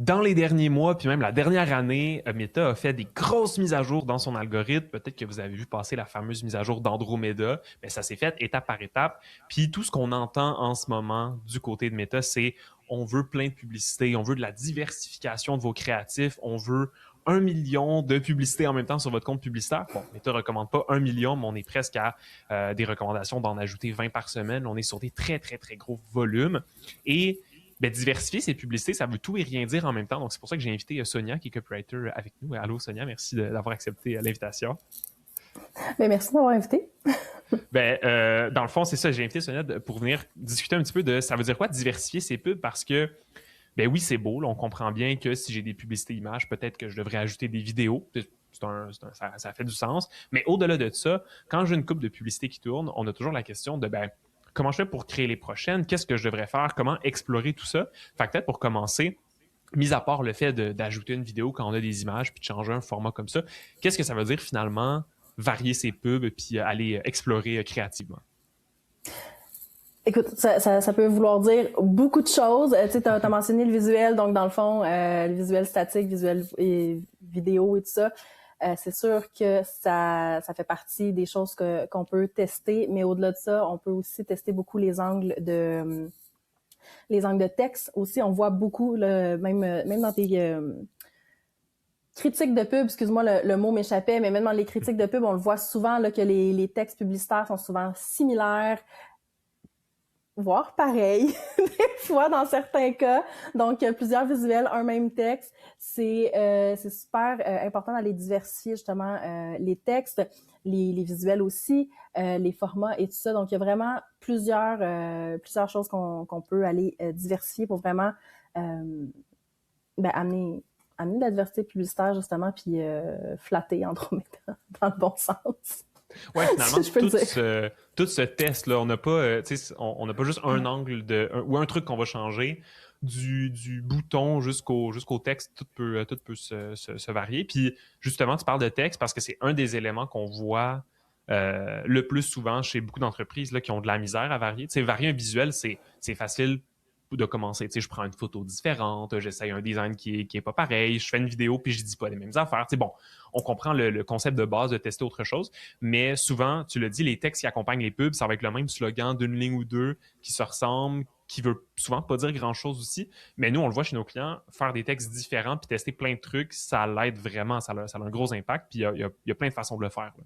dans les derniers mois, puis même la dernière année, Meta a fait des grosses mises à jour dans son algorithme. Peut-être que vous avez vu passer la fameuse mise à jour d'Andromeda, mais ça s'est fait étape par étape. Puis tout ce qu'on entend en ce moment du côté de Meta, c'est on veut plein de publicité, on veut de la diversification de vos créatifs, on veut 1 million de publicités en même temps sur votre compte publicitaire. Bon, Meta ne recommande pas 1 million, mais on est presque à des recommandations d'en ajouter 20 par semaine. On est sur des très, très, très gros volumes. Et ben, diversifier ses publicités, ça veut tout et rien dire en même temps. Donc, c'est pour ça que j'ai invité Sonia, qui est copywriter avec nous. Allô, Sonia, merci d'avoir accepté l'invitation. Bien, merci de m'avoir invité. Dans le fond, c'est ça. J'ai invité Sonia pour venir discuter un petit peu de ça veut dire quoi diversifier ses pubs parce que ben oui, c'est beau. Là, on comprend bien que si j'ai des publicités images, peut-être que je devrais ajouter des vidéos. Ça fait du sens. Mais au-delà de ça, quand j'ai une couple de publicités qui tournent, on a toujours la question de comment je fais pour créer les prochaines? Qu'est-ce que je devrais faire? Comment explorer tout ça? Fait que peut-être pour commencer, mis à part le fait d'ajouter une vidéo quand on a des images puis de changer un format comme ça, qu'est-ce que ça veut dire finalement varier ses pubs puis aller explorer créativement? Écoute, ça peut vouloir dire beaucoup de choses. Tu sais, t'as mentionné le visuel, donc dans le fond, le visuel statique, visuel et vidéo et tout ça. C'est sûr que ça fait partie des choses qu'on peut tester, mais au-delà de ça, on peut aussi tester beaucoup les angles de texte. Aussi, on voit beaucoup, même dans tes critiques de pub, excuse-moi, le mot m'échappait, mais même dans les critiques de pub, on le voit souvent là, que les textes publicitaires sont souvent similaires, voire pareil, des fois dans certains cas. Donc, plusieurs visuels, un même texte. C'est super important d'aller diversifier justement les textes, les visuels aussi, les formats et tout ça. Donc, il y a vraiment plusieurs choses qu'on peut aller diversifier pour vraiment amener de la diversité publicitaire justement, puis flatter Andromeda dans le bon sens. Oui, finalement, tout ce test-là, on n'a pas, on n'a pas juste un angle ou un truc qu'on va changer. Du bouton jusqu'au texte, tout peut se varier. Puis justement, tu parles de texte parce que c'est un des éléments qu'on voit le plus souvent chez beaucoup d'entreprises là, qui ont de la misère à varier. Varier un visuel, c'est facile de commencer. Je prends une photo différente, j'essaye un design qui est pas pareil, je fais une vidéo puis je dis pas les mêmes affaires. Bon, on comprend le concept de base de tester autre chose, mais souvent, tu le dis, les textes qui accompagnent les pubs, ça va être le même slogan d'une ligne ou deux qui se ressemblent, qui veut souvent pas dire grand-chose aussi. Mais nous, on le voit chez nos clients, faire des textes différents puis tester plein de trucs, ça l'aide vraiment, ça a un gros impact puis il y a plein de façons de le faire. Là.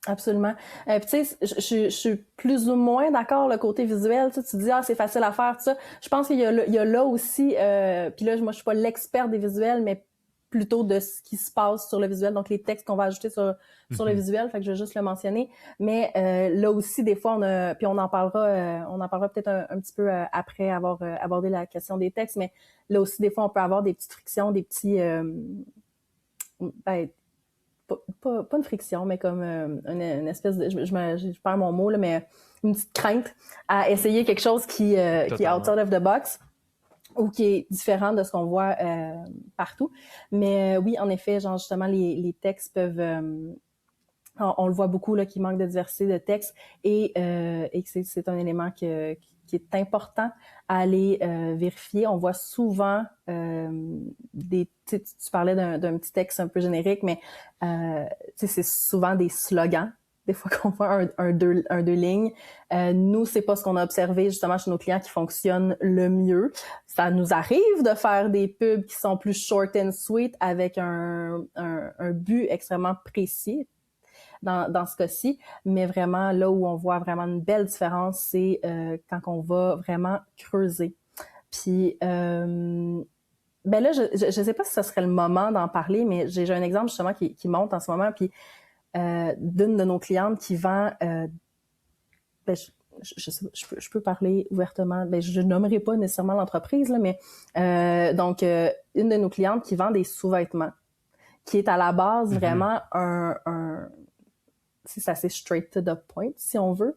Absolument. Puis tu sais, je suis plus ou moins d'accord le côté visuel. Tu dis c'est facile à faire tout ça. Je pense qu'il y a là aussi. Puis là, moi je suis pas l'expert des visuels, mais plutôt de ce qui se passe sur le visuel. Donc les textes qu'on va ajouter sur le visuel. Fait que je vais juste le mentionner. Mais là aussi des fois puis on en parlera peut-être un petit peu après avoir abordé la question des textes. Mais là aussi des fois on peut avoir des petites frictions, des petits pas une friction, mais comme une espèce de... Je perds mon mot, là, mais une petite crainte à essayer quelque chose qui est outside of the box ou qui est différent de ce qu'on voit partout. Mais oui, en effet, genre justement, les textes peuvent... on le voit beaucoup, là, qu'il manque de diversité de texte et que c'est un élément qui est important à aller vérifier. On voit souvent tu parlais d'un petit texte un peu générique, mais c'est souvent des slogans. Des fois qu'on voit deux lignes. Nous, c'est pas ce qu'on a observé justement chez nos clients qui fonctionne le mieux. Ça nous arrive de faire des pubs qui sont plus short and sweet avec un but extrêmement précis. Dans ce cas-ci, mais vraiment là où on voit vraiment une belle différence, c'est quand on va vraiment creuser. Puis là, je sais pas si ce serait le moment d'en parler, mais j'ai un exemple justement qui monte en ce moment, puis d'une de nos clientes qui vend je peux parler ouvertement, je nommerai pas nécessairement l'entreprise, là, mais donc une de nos clientes qui vend des sous-vêtements, qui est à la base vraiment c'est assez straight to the point, si on veut.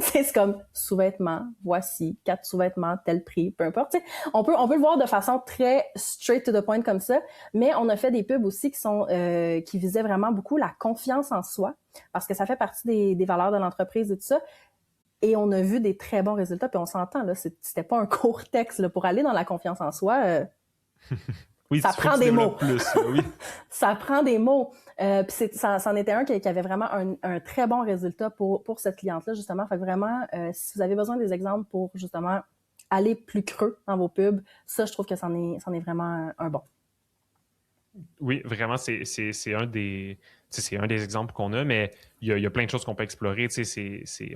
C'est comme sous-vêtements, voici 4 sous-vêtements, tel prix, peu importe. T'sais, on peut le voir de façon très straight to the point comme ça, mais on a fait des pubs aussi qui visaient vraiment beaucoup la confiance en soi, parce que ça fait partie des valeurs de l'entreprise et tout ça. Et on a vu des très bons résultats, puis on s'entend, là, c'était pas un court texte là, pour aller dans la confiance en soi. Oui, ça tu prend des mots. Plus, oui. Ça prend des mots. Puis c'en était un qui avait vraiment un très bon résultat pour cette cliente-là, justement. Fait que vraiment, si vous avez besoin des exemples pour, justement, aller plus creux dans vos pubs, ça, je trouve que c'en est vraiment un bon. Oui, vraiment, c'est un des exemples qu'on a, mais il y a plein de choses qu'on peut explorer.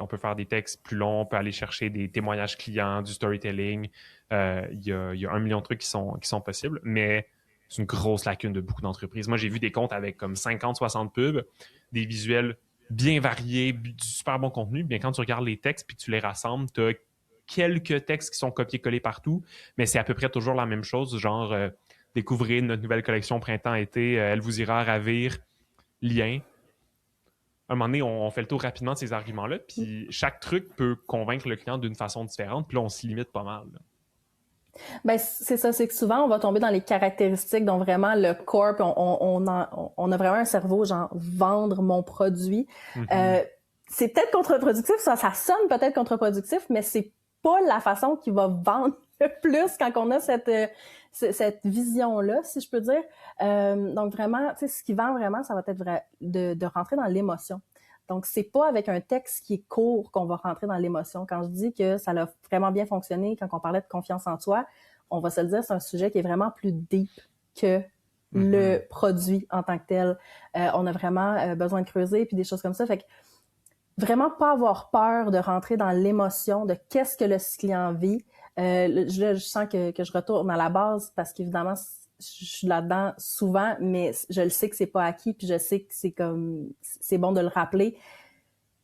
On peut faire des textes plus longs, on peut aller chercher des témoignages clients, du storytelling. Il y a 1 million de trucs qui sont possibles, mais c'est une grosse lacune de beaucoup d'entreprises. Moi, j'ai vu des comptes avec comme 50-60 pubs, des visuels bien variés, du super bon contenu. Bien, quand tu regardes les textes puis que tu les rassembles, tu as quelques textes qui sont copiés-collés partout, mais c'est à peu près toujours la même chose, genre découvrez notre nouvelle collection printemps-été, elle vous ira ravir, lien. À un moment donné, on fait le tour rapidement de ces arguments-là, puis chaque truc peut convaincre le client d'une façon différente, puis là, on se limite pas mal. Là. Ben, c'est ça, c'est que souvent, on va tomber dans les caractéristiques dont vraiment le corp, on a vraiment un cerveau, genre, vendre mon produit. C'est peut-être contre-productif, ça sonne peut-être contre-productif, mais c'est pas la façon qui va vendre le plus quand on a cette vision-là, si je peux dire. Donc vraiment, tu sais, ce qui vend vraiment, ça va être de rentrer dans l'émotion. Donc, c'est pas avec un texte qui est court qu'on va rentrer dans l'émotion. Quand je dis que ça a vraiment bien fonctionné quand on parlait de confiance en soi, on va se le dire, c'est un sujet qui est vraiment plus deep que le produit en tant que tel. On a vraiment besoin de creuser puis des choses comme ça. Fait que vraiment pas avoir peur de rentrer dans l'émotion de qu'est-ce que le client vit. Je sens que je retourne à la base parce qu'évidemment, je suis là-dedans souvent, mais je le sais que c'est pas acquis, puis je sais que c'est bon de le rappeler.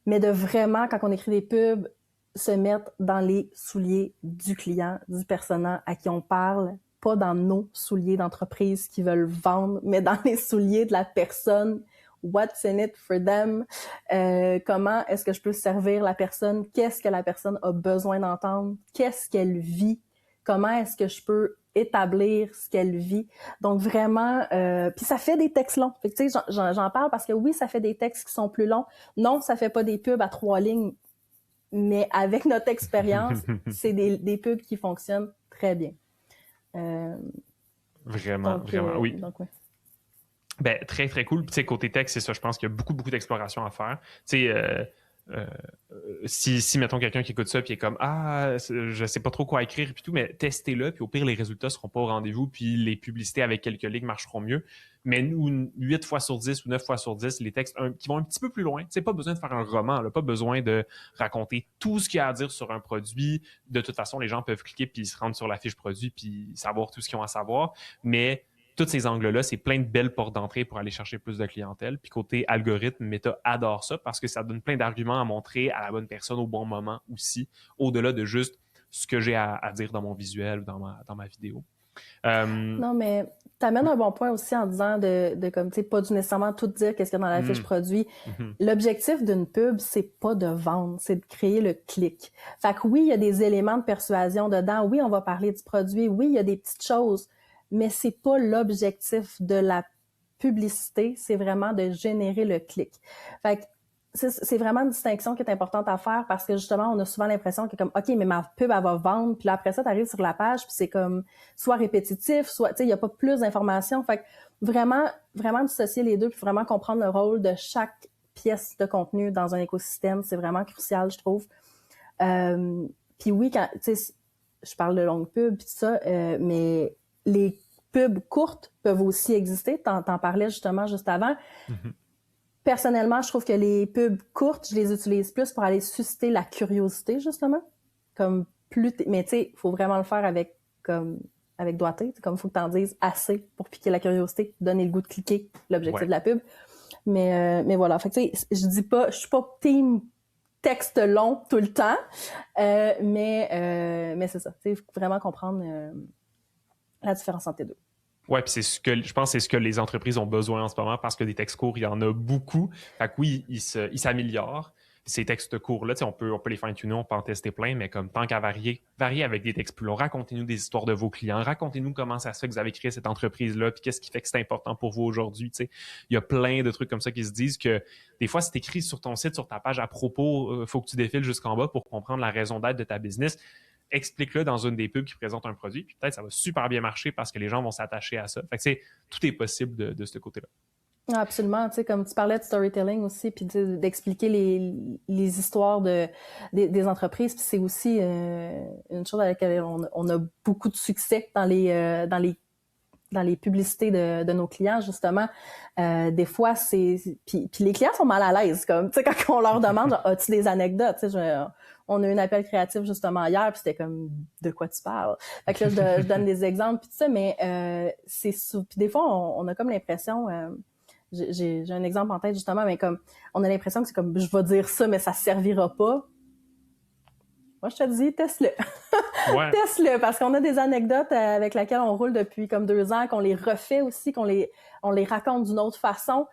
Mais de vraiment, quand on écrit des pubs, se mettre dans les souliers du client, du persona à qui on parle, pas dans nos souliers d'entreprise qui veulent vendre, mais dans les souliers de la personne. What's in it for them? Comment est-ce que je peux servir la personne? Qu'est-ce que la personne a besoin d'entendre? Qu'est-ce qu'elle vit? Comment est-ce que je peux établir ce qu'elle vit? Donc vraiment, puis ça fait des textes longs. Fait que, tu sais, j'en parle parce que oui, ça fait des textes qui sont plus longs. Non, ça fait pas des pubs à 3 lignes, mais avec notre expérience, c'est des pubs qui fonctionnent très bien. Vraiment, oui. Donc, ouais. Ben, très, très cool. Tu sais, côté texte, c'est ça, je pense qu'il y a beaucoup, beaucoup d'exploration à faire. Tu sais, si, mettons, quelqu'un qui écoute ça puis est comme « Ah, je sais pas trop quoi écrire » puis tout, mais testez-le, puis au pire, les résultats seront pas au rendez-vous, puis les publicités avec quelques lignes marcheront mieux. Mais nous, 8 fois sur 10 ou 9 fois sur 10, les textes qui vont un petit peu plus loin. Tu sais, pas besoin de faire un roman, là, pas besoin de raconter tout ce qu'il y a à dire sur un produit. De toute façon, les gens peuvent cliquer puis se rendre sur la fiche produit puis savoir tout ce qu'ils ont à savoir. Mais tous ces angles-là, c'est plein de belles portes d'entrée pour aller chercher plus de clientèle. Puis côté algorithme, Meta adore ça parce que ça donne plein d'arguments à montrer à la bonne personne au bon moment aussi, au-delà de juste ce que j'ai à dire dans mon visuel ou dans ma vidéo. Non, mais t'amènes un bon point aussi en disant de comme, tu sais, pas nécessairement tout dire qu'est-ce qu'il y a dans la fiche produit. L'objectif d'une pub, c'est pas de vendre, c'est de créer le clic. Fait que oui, il y a des éléments de persuasion dedans. Oui, on va parler du produit. Oui, il y a des petites choses. Mais c'est pas l'objectif de la publicité, c'est vraiment de générer le clic. Fait que c'est vraiment une distinction qui est importante à faire parce que justement, on a souvent l'impression que comme, OK, mais ma pub, elle va vendre, puis là, après ça, t'arrives sur la page, puis c'est comme soit répétitif, soit, tu sais, il n'y a pas plus d'informations. Fait que vraiment dissocier les deux, puis vraiment comprendre le rôle de chaque pièce de contenu dans un écosystème, c'est vraiment crucial, je trouve. Puis oui, quand, tu sais, je parle de longues pubs, puis tout ça, mais les pubs courtes peuvent aussi exister. T'en parlais justement juste avant. Personnellement, je trouve que les pubs courtes, je les utilise plus pour aller susciter la curiosité, justement. Comme mais tu sais, il faut vraiment le faire avec doigté. Comme il faut que tu en dises assez pour piquer la curiosité, donner le goût de cliquer, l'objectif de la pub. Mais voilà. Fait que tu sais, je suis pas team texte long tout le temps, mais c'est ça. Il faut vraiment comprendre la différence entre les deux. Ouais, puis je pense que c'est ce que les entreprises ont besoin en ce moment parce que des textes courts, il y en a beaucoup. Fait que oui, ils s'améliorent. Ces textes courts-là, on peut les fine-tuner, on peut en tester plein, mais comme tant qu'à varier avec des textes plus longs. Racontez-nous des histoires de vos clients, racontez-nous comment ça se fait que vous avez créé cette entreprise-là, puis qu'est-ce qui fait que c'est important pour vous aujourd'hui. Il y a plein de trucs comme ça qui se disent que des fois, c'est écrit sur ton site, sur ta page à propos, faut que tu défiles jusqu'en bas pour comprendre la raison d'être de ta business. explique-le dans une des pubs qui présente un produit, puis peut-être ça va super bien marcher parce que les gens vont s'attacher à ça. Fait que tout est possible de ce côté-là. Absolument, tu sais, comme tu parlais de storytelling aussi, puis d'expliquer les histoires des entreprises, puis c'est aussi une chose avec laquelle on a beaucoup de succès dans les publicités de nos clients, justement. Des fois, puis les clients sont mal à l'aise, comme, tu sais, quand on leur demande, genre, as-tu des anecdotes? Tu sais, on a eu un appel créatif, justement, hier, puis c'était comme, de quoi tu parles? Fait que là, je donne des exemples, puis tout ça, mais puis des fois, on a comme l'impression... j'ai un exemple en tête, justement, mais comme, on a l'impression que c'est comme, je vais dire ça, mais ça servira pas. Moi, je te dis, teste-le. Ouais. Teste-le, parce qu'on a des anecdotes avec lesquelles on roule depuis comme 2 ans, qu'on les refait aussi, on les raconte d'une autre façon,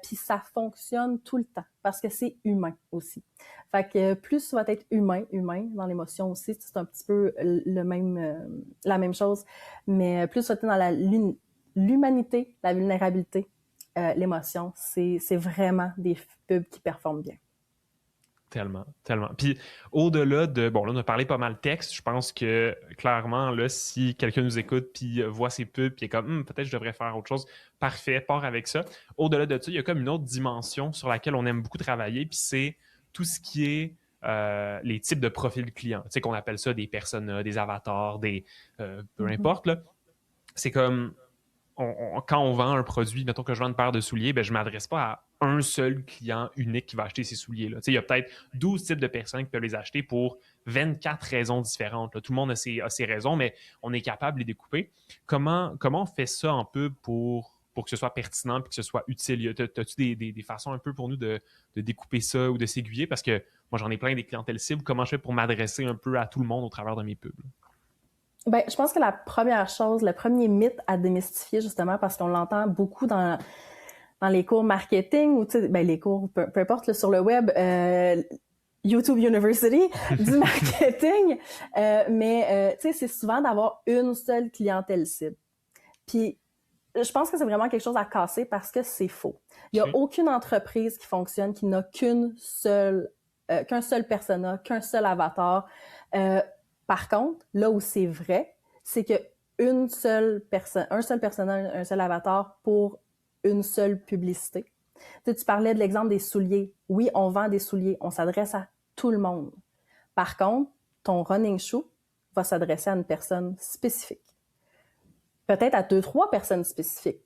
puis ça fonctionne tout le temps, parce que c'est humain aussi. Fait que plus tu vas être humain dans l'émotion aussi, c'est un petit peu la même chose, mais plus tu vas être dans l'humanité, la vulnérabilité, l'émotion, c'est vraiment des pubs qui performent bien. Tellement, tellement. Puis au-delà bon, là, on a parlé pas mal de texte. Je pense que clairement, là, si quelqu'un nous écoute puis voit ces pubs puis est comme peut-être je devrais faire autre chose, parfait, part avec ça. Au-delà de ça, il y a comme une autre dimension sur laquelle on aime beaucoup travailler, puis c'est tout ce qui est les types de profils clients. Tu sais, qu'on appelle ça des personas, des avatars, peu importe, là. C'est comme quand on vend un produit, mettons que je vends une paire de souliers, ben, je ne m'adresse pas à un seul client unique qui va acheter ces souliers-là. Il y a peut-être 12 types de personnes qui peuvent les acheter pour 24 raisons différentes. Là. Tout le monde a ses raisons, mais on est capable de les découper. Comment on fait ça en pub pour que ce soit pertinent et que ce soit utile? As-tu des façons un peu pour nous de découper ça ou de s'aiguiller? Parce que moi, j'en ai plein des clientèles cibles. Comment je fais pour m'adresser un peu à tout le monde au travers de mes pubs? Ben, je pense que la première chose, le premier mythe à démystifier, justement, parce qu'on l'entend beaucoup dans les cours marketing ou, tu sais, ben, les cours, peu importe, là, sur le web, YouTube University, du marketing, mais, tu sais, c'est souvent d'avoir une seule clientèle cible. Puis, je pense que c'est vraiment quelque chose à casser parce que c'est faux. Il y a aucune entreprise qui fonctionne qui n'a qu'un seul persona, qu'un seul avatar. Par contre, là où c'est vrai, c'est que un seul persona, un seul avatar pour une seule publicité. Tu parlais de l'exemple des souliers. Oui, on vend des souliers, on s'adresse à tout le monde. Par contre, ton running shoe va s'adresser à une personne spécifique. Peut-être à 2-3 personnes spécifiques.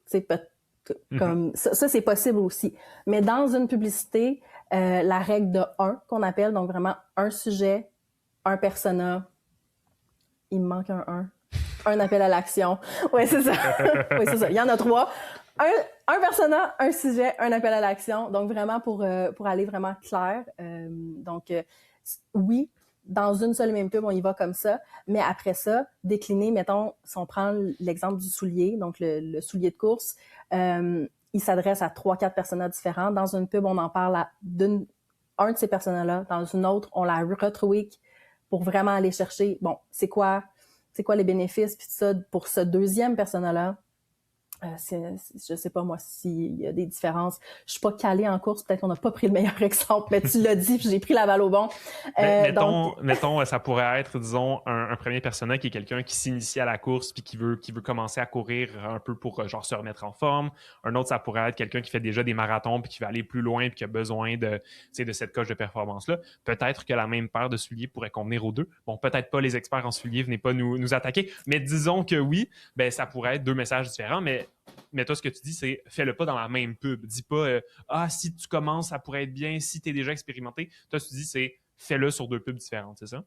Comme ça, c'est possible aussi. Mais dans une publicité, la règle de 1 qu'on appelle, donc vraiment un sujet, un persona, il me manque un appel à l'action. Oui, c'est ça. Oui, c'est ça. Il y en a 3. Un persona, un sujet, un appel à l'action. Donc, vraiment pour aller vraiment clair. Oui, dans une seule et même pub, on y va comme ça. Mais après ça, décliner, mettons, si on prend l'exemple du soulier, donc le soulier de course, il s'adresse à 3-4 personas différents. Dans une pub, on en parle un de ces personas-là. Dans une autre, on la retweak pour vraiment aller chercher, bon, c'est quoi les bénéfices, puis ça, pour ce deuxième persona-là. Je sais pas, moi, s'il y a des différences. Je suis pas calée en course, peut-être qu'on n'a pas pris le meilleur exemple, mais tu l'as dit, puis j'ai pris la balle au bon. Mettons, ça pourrait être, disons, un premier persona qui est quelqu'un qui s'initie à la course puis qui veut commencer à courir un peu pour genre se remettre en forme. Un autre, ça pourrait être quelqu'un qui fait déjà des marathons puis qui veut aller plus loin puis qui a besoin de cette coche de performance-là. Peut-être que la même paire de souliers pourrait convenir aux deux. Bon, peut-être pas, les experts en souliers, venez pas nous attaquer, mais disons que oui, ben ça pourrait être 2 messages différents, mais toi, ce que tu dis, c'est fais-le pas dans la même pub. Dis pas si tu commences, ça pourrait être bien, si tu es déjà expérimenté. Toi, tu dis c'est fais-le sur 2 pubs différentes, c'est ça?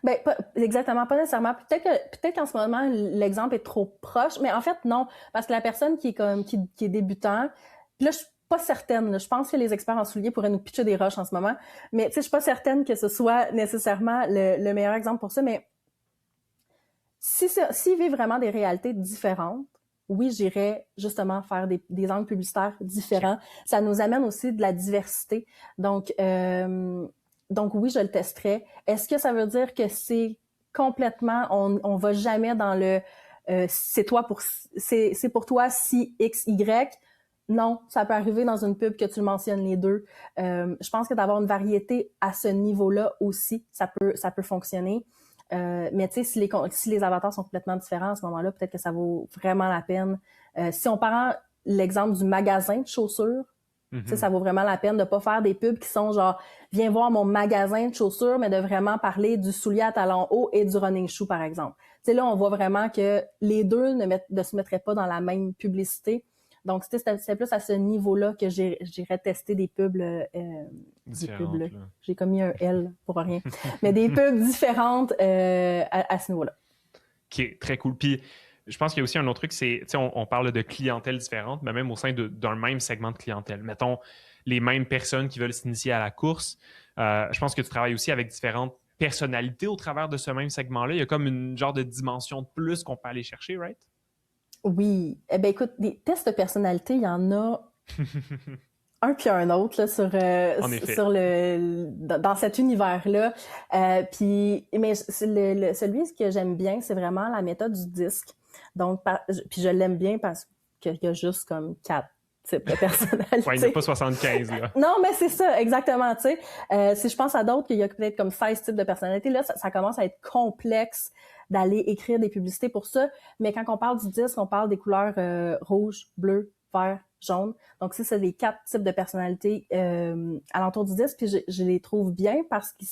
Ben, exactement, pas nécessairement. Peut-être qu'en ce moment, l'exemple est trop proche, mais en fait, non. Parce que la personne qui est débutant, puis là, je suis pas certaine, là, je pense que les experts en souliers pourraient nous pitcher des roches en ce moment, mais tu sais, je suis pas certaine que ce soit nécessairement le meilleur exemple pour ça, mais s'il vit vraiment des réalités différentes, oui, j'irais justement faire des angles publicitaires différents. Ça nous amène aussi de la diversité. Donc oui, je le testerai. Est-ce que ça veut dire que c'est complètement, on va jamais dans le c'est pour toi si X, Y? Non, ça peut arriver dans une pub que tu le mentionnes les deux. Je pense que d'avoir une variété à ce niveau-là aussi, ça peut fonctionner. Mais tu sais, si les avatars sont complètement différents à ce moment-là, peut-être que ça vaut vraiment la peine. Si on prend l'exemple du magasin de chaussures, tu sais, ça vaut vraiment la peine de pas faire des pubs qui sont genre « Viens voir mon magasin de chaussures », mais de vraiment parler du soulier à talons hauts et du running shoe, par exemple. Tu sais, là, on voit vraiment que les deux ne se mettraient pas dans la même publicité. Donc, c'était plus à ce niveau-là que j'irais tester des pubs, des pubs là. J'ai commis un L pour rien. Mais des pubs différentes à ce niveau-là. OK, très cool. Puis, je pense qu'il y a aussi un autre truc, c'est, tu sais, on parle de clientèle différente, mais même au sein d'un même segment de clientèle. Mettons, les mêmes personnes qui veulent s'initier à la course. Je pense que tu travailles aussi avec différentes personnalités au travers de ce même segment-là. Il y a comme une genre de dimension de plus qu'on peut aller chercher, right? Oui. Eh bien, écoute, des tests de personnalité, il y en a un puis un autre là, dans cet univers-là. Mais celui que j'aime bien, c'est vraiment la méthode du disque. Donc, puis je l'aime bien parce qu'il y a juste comme 4 types de personnalités. Ouais, il n'y a pas 75, là. Non, mais c'est ça, exactement, tu sais. Si je pense à d'autres, qu'il y a peut-être comme 16 types de personnalités, là, ça commence à être complexe d'aller écrire des publicités pour ça. Mais quand on parle du disque, on parle des couleurs rouge, bleu, vert, jaune. Donc, ça, c'est les 4 types de personnalités alentour du disque. Puis je les trouve bien parce qu'ils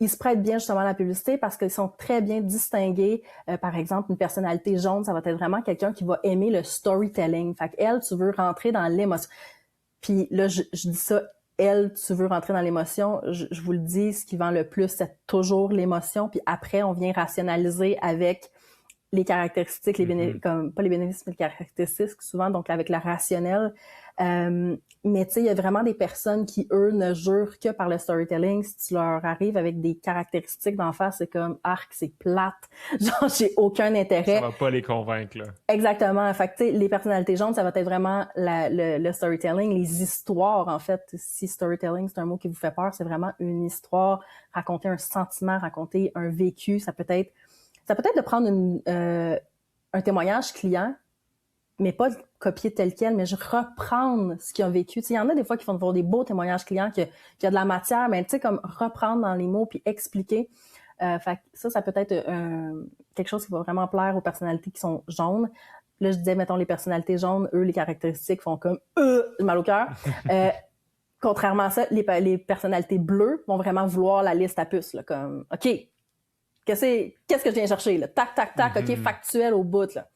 se prêtent bien justement à la publicité parce qu'ils sont très bien distingués. Par exemple, une personnalité jaune, ça va être vraiment quelqu'un qui va aimer le storytelling. Fait qu'elle, tu veux rentrer dans l'émotion. Puis là, je dis ça, elle, tu veux rentrer dans l'émotion. Je vous le dis, ce qui vend le plus, c'est toujours l'émotion. Puis après, on vient rationaliser avec les caractéristiques, comme pas les bénéfices, mais les caractéristiques souvent, donc avec le rationnel. Mais tu sais, il y a vraiment des personnes qui, eux, ne jurent que par le storytelling. Si tu leur arrives avec des caractéristiques d'en face, c'est comme « arc, c'est plate ». Genre, j'ai aucun intérêt. Ça va pas les convaincre, là. Exactement. Fait que, tu sais, les personnalités jaunes, ça va être vraiment le storytelling, les histoires, en fait. Si storytelling, c'est un mot qui vous fait peur, c'est vraiment une histoire, raconter un sentiment, raconter un vécu. Ça peut être de prendre un témoignage client, mais pas de copier tel quel, mais je reprendre ce qu'il a vécu. Il y en a des fois qui font voir des beaux témoignages clients, qu'il y a de la matière, mais tu sais, comme reprendre dans les mots puis expliquer. Fait que ça peut être quelque chose qui va vraiment plaire aux personnalités qui sont jaunes. Là, je disais, mettons, les personnalités jaunes, eux, les caractéristiques font comme mal au cœur. Contrairement à ça, les personnalités bleues vont vraiment vouloir la liste à puce, là, comme OK. Qu'est-ce que je viens chercher, là? Tac, tac, tac, OK, factuel au bout, là.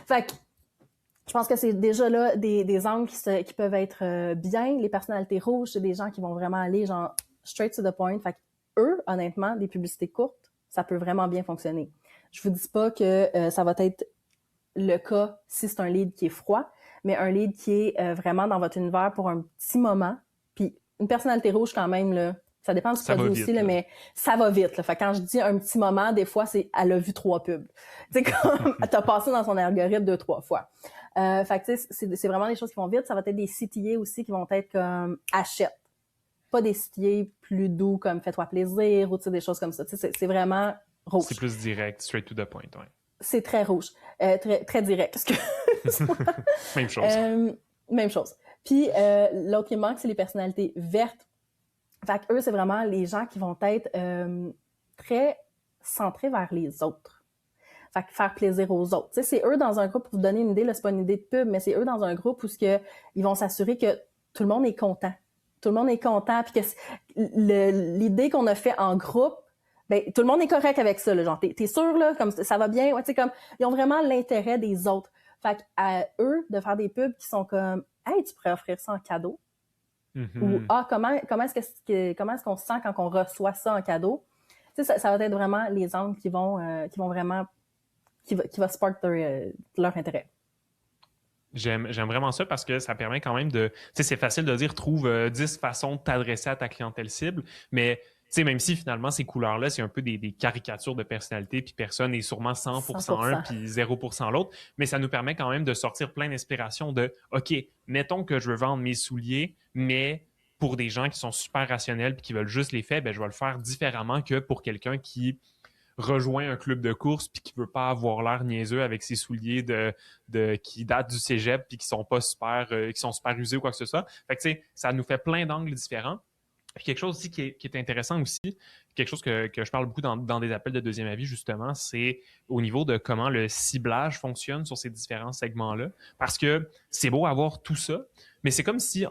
Fait que, je pense que c'est déjà là des angles qui peuvent être bien. Les personnalités rouges, c'est des gens qui vont vraiment aller, genre, straight to the point. Fait que, eux, honnêtement, des publicités courtes, ça peut vraiment bien fonctionner. Je vous dis pas que ça va être le cas si c'est un lead qui est froid, mais un lead qui est vraiment dans votre univers pour un petit moment. Puis, une personnalité rouge, quand même, là, ça dépend du produit aussi, là, mais ça va vite. Là. Fait que quand je dis un petit moment, des fois, c'est elle a vu 3 pubs. Tu sais, comme t'as passé dans son algorithme 2-3 fois. Fait que tu sais, c'est vraiment des choses qui vont vite. Ça va être des CTA aussi qui vont être comme achète. Pas des CTA plus doux comme fais-toi plaisir ou tu sais, des choses comme ça. Tu sais, c'est vraiment rouge. C'est plus direct, straight to the point, ouais. C'est très rouge. Très, très direct. Même chose. Même chose. Puis l'autre qui manque, c'est les personnalités vertes. Fait que eux, c'est vraiment les gens qui vont être très centrés vers les autres. Fait que faire plaisir aux autres. Tu sais, c'est eux dans un groupe, pour vous donner une idée, là, c'est pas une idée de pub, mais c'est eux dans un groupe où ils vont s'assurer que tout le monde est content. Tout le monde est content, puis que l'idée qu'on a fait en groupe, ben tout le monde est correct avec ça. Là, genre, t'es sûr, là, comme ça va bien? Ouais, tu sais, comme, ils ont vraiment l'intérêt des autres. Fait qu'à eux, de faire des pubs qui sont comme « Hey, tu pourrais offrir ça en cadeau. » Ou comment est-ce qu'on se sent quand on reçoit ça en cadeau? Tu sais, ça va être vraiment les angles qui vont vraiment qui va spark leur intérêt. J'aime vraiment ça parce que ça permet quand même de... Tu sais, c'est facile de dire trouve 10 façons de t'adresser à ta clientèle cible, mais tu sais, même si finalement ces couleurs-là, c'est un peu des caricatures de personnalité, puis personne n'est sûrement 100% un, puis 0% l'autre, mais ça nous permet quand même de sortir plein d'inspiration de OK, mettons que je veux vendre mes souliers, mais pour des gens qui sont super rationnels puis qui veulent juste les faits, ben, je vais le faire différemment que pour quelqu'un qui rejoint un club de course puis qui veut pas avoir l'air niaiseux avec ses souliers qui datent du cégep puis qui sont pas super usés ou quoi que ce soit. Fait que tu sais, ça nous fait plein d'angles différents. Puis quelque chose aussi qui est intéressant aussi, quelque chose que je parle beaucoup dans des appels de deuxième avis, justement, c'est au niveau de comment le ciblage fonctionne sur ces différents segments-là. Parce que c'est beau avoir tout ça, mais c'est comme si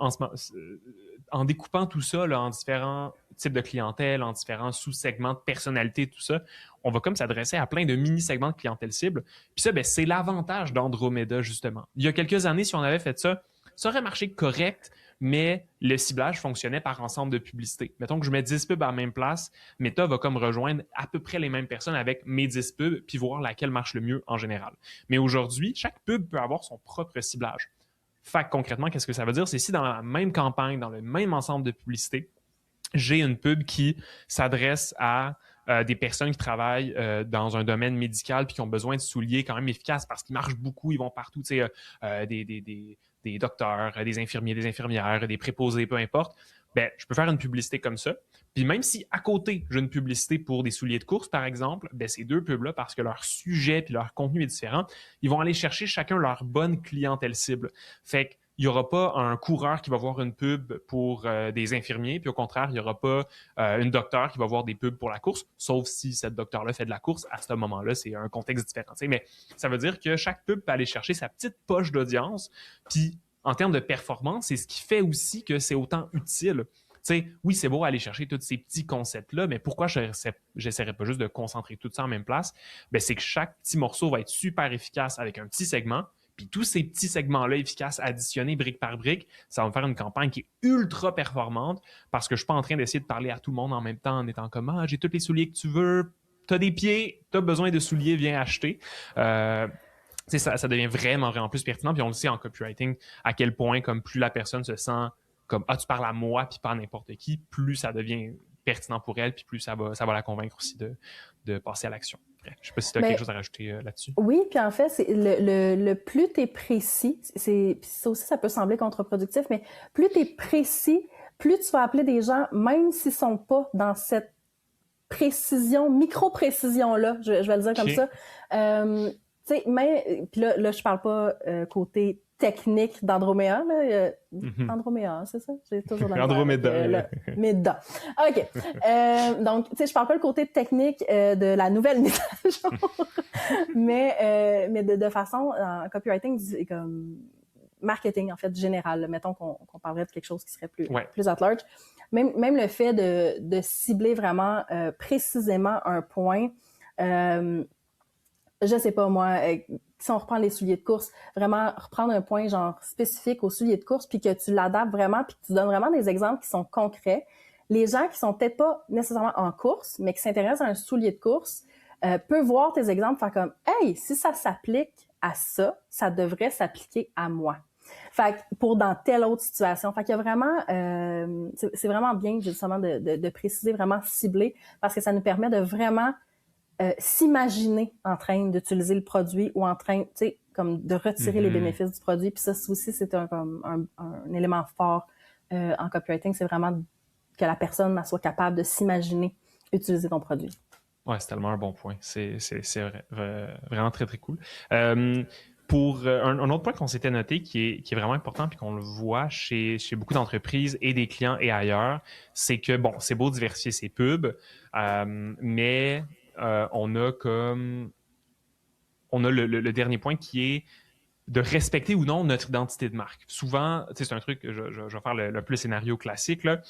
en découpant tout ça là, en différents types de clientèle, en différents sous-segments de personnalité, tout ça, on va comme s'adresser à plein de mini-segments de clientèle cible. Puis ça, c'est l'avantage d'Andromeda, justement. Il y a quelques années, si on avait fait ça, ça aurait marché correct, mais le ciblage fonctionnait par ensemble de publicités. Mettons que je mets 10 pubs à la même place, Meta va comme rejoindre à peu près les mêmes personnes avec mes 10 pubs, puis voir laquelle marche le mieux en général. Mais aujourd'hui, chaque pub peut avoir son propre ciblage. Fait que concrètement, qu'est-ce que ça veut dire? C'est si dans la même campagne, dans le même ensemble de publicités, j'ai une pub qui s'adresse à des personnes qui travaillent dans un domaine médical puis qui ont besoin de souliers quand même efficaces parce qu'ils marchent beaucoup, ils vont partout, tu sais, des docteurs, des infirmiers, des infirmières, des préposés, peu importe. Ben, je peux faire une publicité comme ça. Puis même si à côté, j'ai une publicité pour des souliers de course, par exemple, ben, ces deux pubs-là, parce que leur sujet puis leur contenu est différent, ils vont aller chercher chacun leur bonne clientèle cible. Fait que il n'y aura pas un coureur qui va voir une pub pour des infirmiers, puis au contraire, il n'y aura pas une docteure qui va voir des pubs pour la course, sauf si cette docteure-là fait de la course. À ce moment-là, c'est un contexte différent. Mais ça veut dire que chaque pub peut aller chercher sa petite poche d'audience, puis en termes de performance, c'est ce qui fait aussi que c'est autant utile. T'sais, oui, c'est beau aller chercher tous ces petits concepts-là, mais pourquoi je n'essaierais pas juste de concentrer tout ça en même place? Ben, c'est que chaque petit morceau va être super efficace avec un petit segment, puis tous ces petits segments-là efficaces additionnés brique par brique, ça va me faire une campagne qui est ultra performante parce que je ne suis pas en train d'essayer de parler à tout le monde en même temps en étant comme « Ah, j'ai tous les souliers que tu veux, tu as des pieds, tu as besoin de souliers, viens acheter. » Ça devient vraiment plus pertinent. Puis on le sait en copywriting à quel point comme plus la personne se sent comme « Ah, tu parles à moi puis pas à n'importe qui », plus ça devient pertinent pour elle puis plus ça va la convaincre aussi de passer à l'action. Je ne sais pas si tu as quelque chose à rajouter là-dessus. Oui, puis en fait, c'est le plus tu es précis, ça aussi, ça peut sembler contre-productif, mais plus tu es précis, plus tu vas appeler des gens, même s'ils ne sont pas dans cette précision, micro-précision-là, je vais le dire comme ça. Tu sais, puis là, je parle pas côté technique d'Andromeda. Andromeda, c'est ça? J'ai toujours la Andromeda. Meda. OK. Donc, tu sais, je parle pas le côté technique de la nouvelle mise à jour, mais de façon, en copywriting, comme marketing, en fait, général. Là. Mettons qu'on parlerait de quelque chose qui serait plus at large. Même le fait de cibler vraiment précisément un point, je sais pas moi, si on reprend les souliers de course, vraiment reprendre un point genre spécifique aux souliers de course puis que tu l'adaptes vraiment puis que tu donnes vraiment des exemples qui sont concrets. Les gens qui sont peut-être pas nécessairement en course, mais qui s'intéressent à un soulier de course, peuvent voir tes exemples, faire comme « Hey, si ça s'applique à ça, ça devrait s'appliquer à moi. » Fait que pour dans telle autre situation. Fait qu'il y a vraiment, c'est vraiment bien justement de préciser, vraiment cibler, parce que ça nous permet de vraiment s'imaginer en train d'utiliser le produit ou en train, tu sais, comme de retirer les bénéfices du produit. Puis ça aussi, c'est un élément fort en copywriting, c'est vraiment que la personne soit capable de s'imaginer utiliser ton produit. Ouais, c'est tellement un bon point. C'est vraiment très, très cool. Pour un autre point qu'on s'était noté qui est vraiment important puis qu'on le voit chez beaucoup d'entreprises et des clients et ailleurs, c'est que, bon, c'est beau diversifier ses pubs, mais on a le dernier point qui est de respecter ou non notre identité de marque. Souvent, c'est un truc, je vais faire le plus scénario classique, là.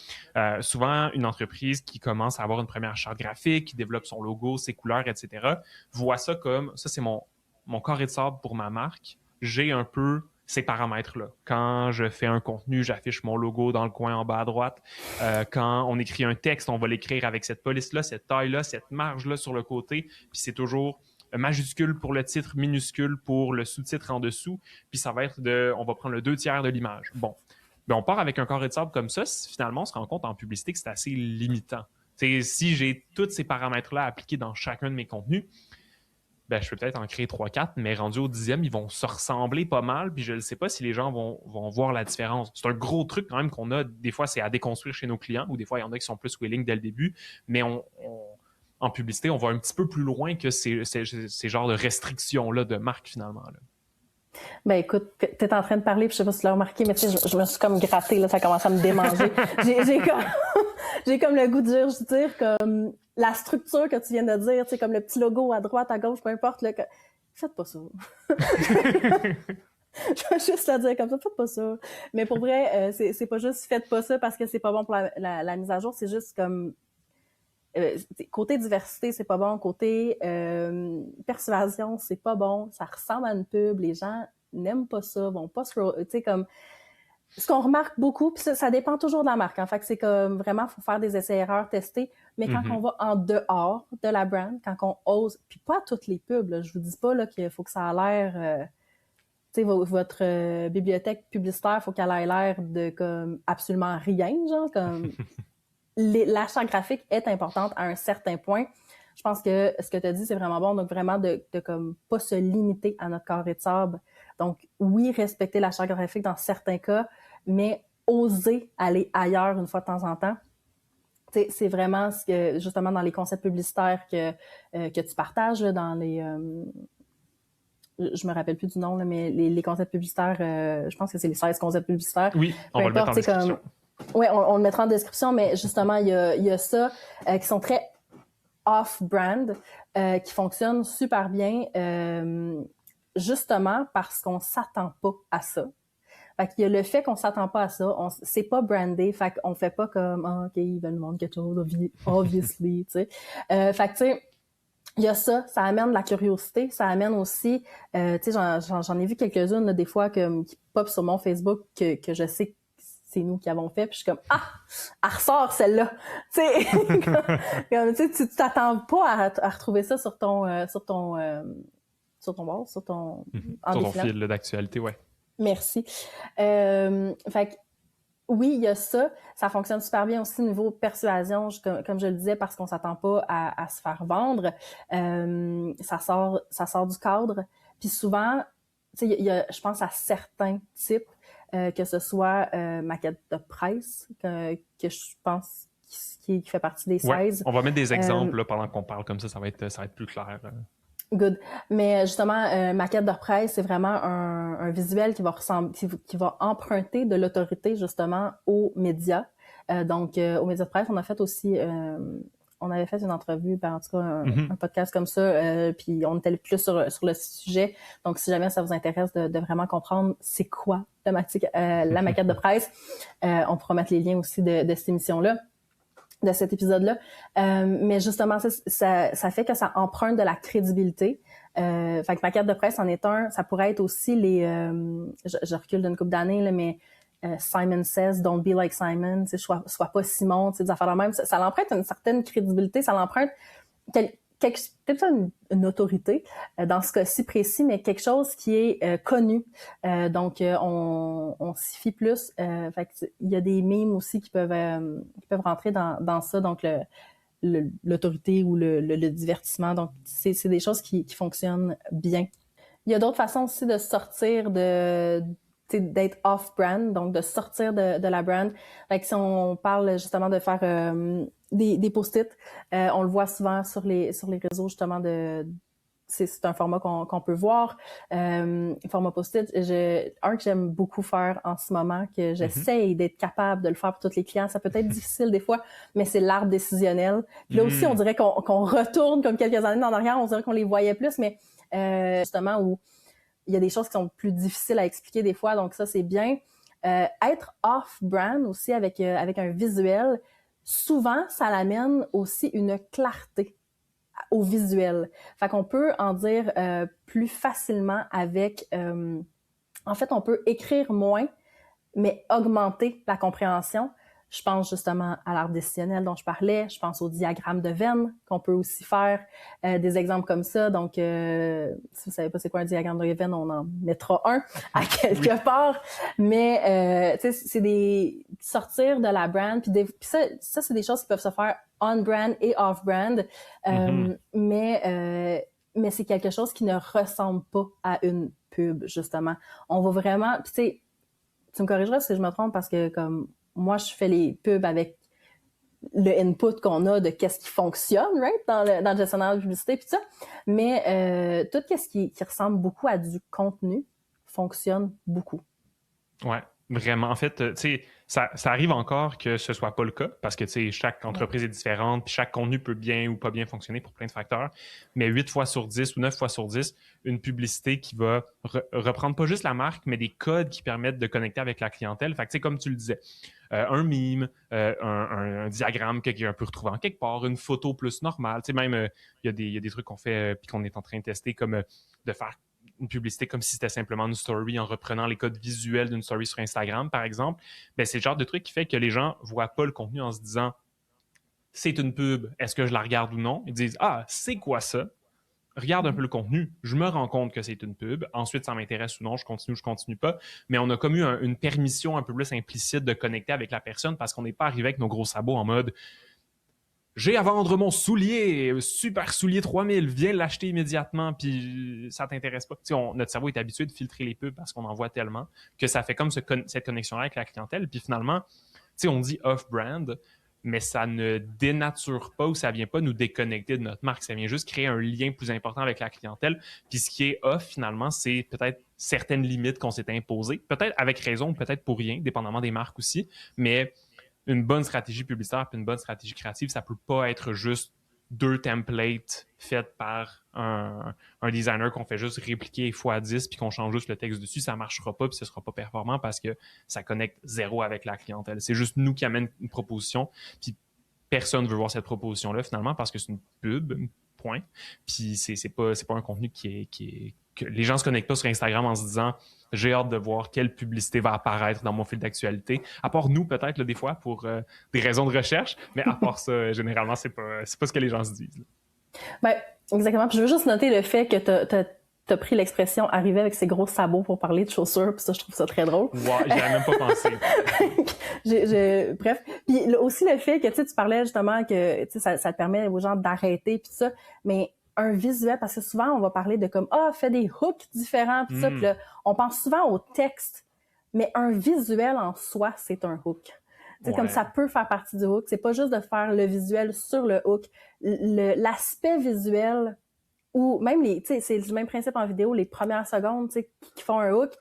Souvent, une entreprise qui commence à avoir une première charte graphique, qui développe son logo, ses couleurs, etc., voit ça comme, ça c'est mon carré de sable pour ma marque. J'ai un peu ces paramètres-là. Quand je fais un contenu, j'affiche mon logo dans le coin en bas à droite. Quand on écrit un texte, on va l'écrire avec cette police-là, cette taille-là, cette marge-là sur le côté. Puis c'est toujours majuscule pour le titre, minuscule pour le sous-titre en dessous. Puis ça va être on va prendre le 2/3 de l'image. Bon, ben on part avec un carré de sable comme ça. Finalement, on se rend compte en publicité que c'est assez limitant. T'sais, si j'ai tous ces paramètres-là appliqués dans chacun de mes contenus, ben, je peux peut-être en créer 3-4, mais rendu au 10e, ils vont se ressembler pas mal, puis je ne sais pas si les gens vont voir la différence. C'est un gros truc quand même qu'on a, des fois, c'est à déconstruire chez nos clients, ou des fois, il y en a qui sont plus willing dès le début, mais en publicité, on va un petit peu plus loin que ces genres de restrictions-là de marque, finalement. Là. Ben écoute, t'es en train de parler, puis je sais pas si tu l'as remarqué, mais tu sais, je me suis comme grattée, là, ça commence à me démanger. J'ai comme le goût de dire comme la structure que tu viens de dire, tu sais, comme le petit logo à droite, à gauche, peu importe, là, faites pas ça. Je vais juste le dire comme ça, faites pas ça. Mais pour vrai, c'est pas juste faites pas ça parce que c'est pas bon pour la mise à jour, c'est juste comme côté diversité, c'est pas bon. Côté persuasion, c'est pas bon. Ça ressemble à une pub. Les gens n'aiment pas ça, vont pas tu sais, comme ce qu'on remarque beaucoup, puis ça dépend toujours de la marque. En fait, c'est comme vraiment, faut faire des essais-erreurs, tester. Mais quand on va en dehors de la brand, quand on ose, puis pas toutes les pubs, là, je vous dis pas là, qu'il faut que ça a l'air... tu sais, votre bibliothèque publicitaire, faut qu'elle ait l'air de comme absolument rien, genre, comme... L'achat graphique est importante à un certain point. Je pense que ce que tu as dit, c'est vraiment bon. Donc, vraiment de comme pas se limiter à notre carré de sable. Donc, oui, respecter l'achat graphique dans certains cas, mais oser aller ailleurs une fois de temps en temps. C'est vraiment ce que, justement, dans les concepts publicitaires que tu partages, là, dans les... je me rappelle plus du nom, là, mais les concepts publicitaires, je pense que c'est les 16 concepts publicitaires. Oui, on va le mettre en description. Oui, on le mettra en description, mais justement, il y a ça qui sont très off-brand, qui fonctionnent super bien, justement parce qu'on s'attend pas à ça. Fait qu'il y a le fait qu'on s'attend pas à ça, c'est pas brandé, fait qu'on fait pas comme « OK, ils veulent demander quelque chose, obviously », tu sais. Fait que, tu sais, il y a ça amène de la curiosité, ça amène aussi, tu sais, j'en ai vu quelques-unes, là, des fois, qui pop sur mon Facebook, que je sais que c'est nous qui avons fait, puis je suis comme « Ah! Elle ressort, celle-là! » Tu sais, tu t'attends pas à retrouver ça sur ton wall, sur ton fil d'actualité, ouais. Merci. Fait que, oui, il y a ça. Ça fonctionne super bien aussi au niveau persuasion, comme je le disais, parce qu'on s'attend pas à se faire vendre. Ça sort du cadre. Puis souvent, tu sais, je pense à certains types, que ce soit maquette de presse, que je pense qui fait partie des 16. Ouais, on va mettre des exemples là, pendant qu'on parle comme ça va être plus clair. Good. Mais justement, maquette de presse, c'est vraiment un visuel qui va emprunter de l'autorité justement aux médias. Donc, aux médias de presse, on a fait aussi, on avait fait une entrevue, en tout cas un podcast comme ça, puis on était plus sur le sujet. Donc, si jamais ça vous intéresse de vraiment comprendre c'est quoi la maquette de presse, on pourra mettre les liens aussi de cette émission-là, de cet épisode-là. Mais justement, ça fait que ça emprunte de la crédibilité. Fait que maquette de presse en est un. Ça pourrait être aussi je recule d'une couple d'années, là, mais Simon Says, Don't Be Like Simon, sois pas Simon, des affaires de même. Ça l'emprunte une certaine crédibilité, ça l'emprunte peut-être pas une autorité dans ce cas-ci précis, mais quelque chose qui est connu. Donc, on s'y fie plus. Fait que, il y a des mimes aussi qui peuvent rentrer dans ça. Donc, l'autorité ou le divertissement. Donc, c'est des choses qui fonctionnent bien. Il y a d'autres façons aussi de sortir d'être off-brand, donc de sortir de la brand. Fait que si on parle justement de faire des post-it, on le voit souvent sur les réseaux justement c'est un format qu'on peut voir, format post-it. Un que j'aime beaucoup faire en ce moment, que j'essaye d'être capable de le faire pour tous les clients. Ça peut être difficile des fois, mais c'est l'arbre décisionnel. Puis là aussi, on dirait qu'on retourne comme quelques années en arrière, on dirait qu'on les voyait plus, mais justement où il y a des choses qui sont plus difficiles à expliquer des fois, donc ça, c'est bien. Être off-brand aussi avec un visuel, souvent, ça l'amène aussi une clarté au visuel. Fait qu'on peut en dire plus facilement avec... en fait, on peut écrire moins, mais augmenter la compréhension. Je pense justement à l'arbre décisionnel dont je parlais. Je pense au diagramme de Venn qu'on peut aussi faire. Des exemples comme ça. Donc, si vous savez pas c'est quoi un diagramme de Venn, on en mettra un à quelque part. Mais, tu sais, c'est des... sortir de la brand. Puis ça, c'est des choses qui peuvent se faire on-brand et off-brand. Mais c'est quelque chose qui ne ressemble pas à une pub, justement. On va vraiment... Puis tu sais, tu me corrigeras si je me trompe parce que comme moi, je fais les pubs avec le input qu'on a de qu'est-ce qui fonctionne, right, dans le gestionnaire de publicité puis ça. Mais tout ce qui ressemble beaucoup à du contenu fonctionne beaucoup. Ouais. Vraiment, en fait, tu sais, ça arrive encore que ce soit pas le cas parce que, tu sais, chaque entreprise est différente, puis chaque contenu peut bien ou pas bien fonctionner pour plein de facteurs. Mais 8 fois sur 10 ou 9 fois sur 10, une publicité qui va reprendre pas juste la marque, mais des codes qui permettent de connecter avec la clientèle. Fait que, tu sais, comme tu le disais, un meme, un diagramme que quelqu'un peut retrouver en quelque part, une photo plus normale. Tu sais, même, il y a des trucs qu'on fait puis qu'on est en train de tester, comme de faire une publicité comme si c'était simplement une story en reprenant les codes visuels d'une story sur Instagram, par exemple. Ben, c'est le genre de truc qui fait que les gens ne voient pas le contenu en se disant c'est une pub, est-ce que je la regarde ou non? Ils disent ah, c'est quoi ça? Regarde un peu le contenu, je me rends compte que c'est une pub. Ensuite, ça m'intéresse ou non, je continue pas. Mais on a comme eu une permission un peu plus implicite de connecter avec la personne parce qu'on n'est pas arrivé avec nos gros sabots en mode j'ai à vendre mon soulier, super soulier 3000, viens l'acheter immédiatement, puis ça t'intéresse pas. Notre cerveau est habitué de filtrer les pubs parce qu'on en voit tellement que ça fait comme cette connexion-là avec la clientèle. Puis finalement, on dit off-brand, mais ça ne dénature pas ou ça vient pas nous déconnecter de notre marque. Ça vient juste créer un lien plus important avec la clientèle. Puis ce qui est off, finalement, c'est peut-être certaines limites qu'on s'est imposées, peut-être avec raison, peut-être pour rien, dépendamment des marques aussi, mais une bonne stratégie publicitaire et une bonne stratégie créative, ça peut pas être juste deux templates faits par un designer qu'on fait juste répliquer x10 puis qu'on change juste le texte dessus. Ça marchera pas puis ce sera pas performant parce que ça connecte zéro avec la clientèle. C'est juste nous qui amène une proposition puis personne veut voir cette proposition-là finalement parce que c'est une pub, point. Puis c'est pas un contenu que les gens se connectent pas sur Instagram en se disant j'ai hâte de voir quelle publicité va apparaître dans mon fil d'actualité. À part nous, peut-être, là, des fois, pour des raisons de recherche, mais à part ça, généralement, c'est pas ce que les gens se disent. Ben, exactement. Puis je veux juste noter le fait que t'as pris l'expression arriver avec ses gros sabots pour parler de chaussures, puis ça, je trouve ça très drôle. Ouais, j'y avais même pas pensé. Bref. Puis aussi le fait que, tu parlais justement que, ça te permet aux gens d'arrêter, puis ça, mais un visuel, parce que souvent, on va parler de comme, fais des hooks différents, puis ça, puis là, on pense souvent au texte, mais un visuel en soi, c'est un hook. Ouais. Comme ça peut faire partie du hook. C'est pas juste de faire le visuel sur le hook. L'aspect visuel, ou même c'est le même principe en vidéo, les premières secondes, qui font un hook.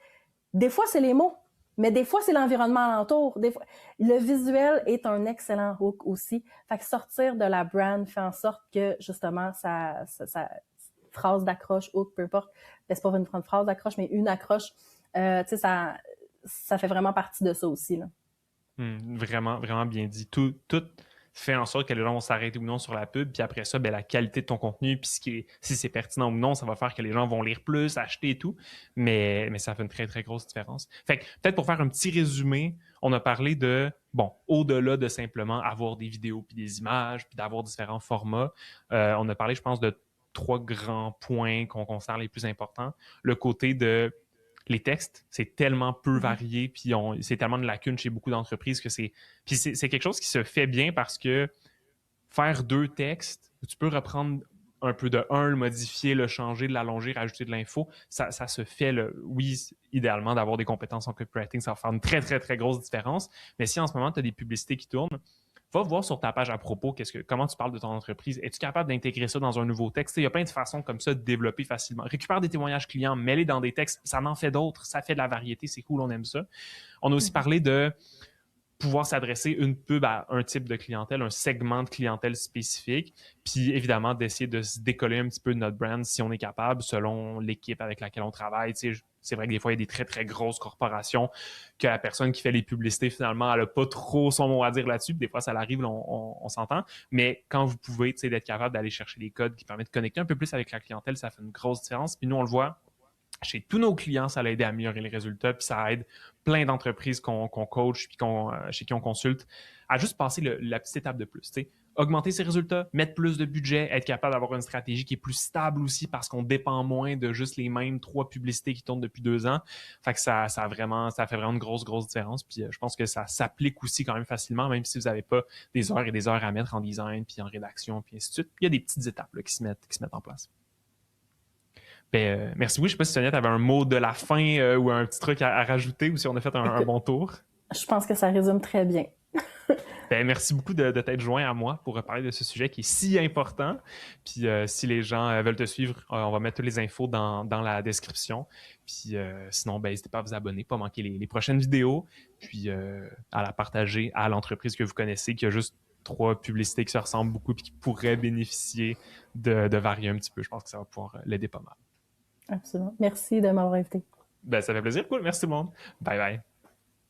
Des fois, c'est les mots, mais des fois, c'est l'environnement alentour. Des fois, le visuel est un excellent hook aussi. Fait que sortir de la brand fait en sorte que, justement, ça phrase d'accroche, hook, peu importe. C'est pas une phrase d'accroche, mais une accroche. Ça fait vraiment partie de ça aussi, là. Vraiment, vraiment bien dit. Tout fait en sorte que les gens vont s'arrêter ou non sur la pub, puis après ça, la qualité de ton contenu, puis si c'est pertinent ou non, ça va faire que les gens vont lire plus, acheter et tout, mais ça fait une très, très grosse différence. Fait que peut-être pour faire un petit résumé, on a parlé de, au-delà de simplement avoir des vidéos puis des images, puis d'avoir différents formats, on a parlé, je pense, de 3 grands points qu'on considère les plus importants. Le côté de les textes, c'est tellement peu varié, puis c'est tellement de lacunes chez beaucoup d'entreprises que c'est quelque chose qui se fait bien parce que faire 2 textes, tu peux reprendre un peu de un, le modifier, le changer, l'allonger, rajouter de l'info, ça se fait, oui, idéalement, d'avoir des compétences en copywriting, ça va faire une très, très, très grosse différence, mais si en ce moment, tu as des publicités qui tournent, va voir sur ta page à propos comment tu parles de ton entreprise. Es-tu capable d'intégrer ça dans un nouveau texte? Il y a plein de façons comme ça de développer facilement. Récupère des témoignages clients, mets-les dans des textes. Ça en fait d'autres. Ça fait de la variété. C'est cool, on aime ça. On a aussi parlé de pouvoir s'adresser une pub à un type de clientèle, un segment de clientèle spécifique, puis évidemment d'essayer de se décoller un petit peu de notre brand si on est capable, selon l'équipe avec laquelle on travaille. C'est vrai que des fois, il y a des très, très grosses corporations que la personne qui fait les publicités, finalement, elle n'a pas trop son mot à dire là-dessus. Des fois, ça l'arrive, on s'entend. Mais quand vous pouvez, d'être capable d'aller chercher les codes qui permettent de connecter un peu plus avec la clientèle, ça fait une grosse différence. Puis nous, on le voit chez tous nos clients, ça l'a aidé à améliorer les résultats, puis ça aide plein d'entreprises qu'on coach, puis chez qui on consulte, à juste passer la petite étape de plus. Augmenter ses résultats, mettre plus de budget, être capable d'avoir une stratégie qui est plus stable aussi parce qu'on dépend moins de juste les mêmes 3 publicités qui tournent depuis 2 ans. Fait que ça fait vraiment une grosse, grosse différence. Puis je pense que ça s'applique aussi quand même facilement, même si vous n'avez pas des heures et des heures à mettre en design, puis en rédaction, puis ainsi de suite. Il y a des petites étapes là, qui se mettent en place. Merci. Oui, je ne sais pas si Sonia, tu avais un mot de la fin ou un petit truc à rajouter ou si on a fait un bon tour. Je pense que ça résume très bien. Ben, merci beaucoup de t'être joint à moi pour parler de ce sujet qui est si important. Puis si les gens veulent te suivre, on va mettre toutes les infos dans la description. Puis sinon, ben, n'hésitez pas à vous abonner, pas manquer les prochaines vidéos. Puis à la partager à l'entreprise que vous connaissez, qui a juste 3 publicités qui se ressemblent beaucoup et qui pourraient bénéficier de varier un petit peu. Je pense que ça va pouvoir l'aider pas mal. Absolument. Merci de m'avoir invité. Ben, ça fait plaisir. Cool. Merci tout le monde. Bye bye.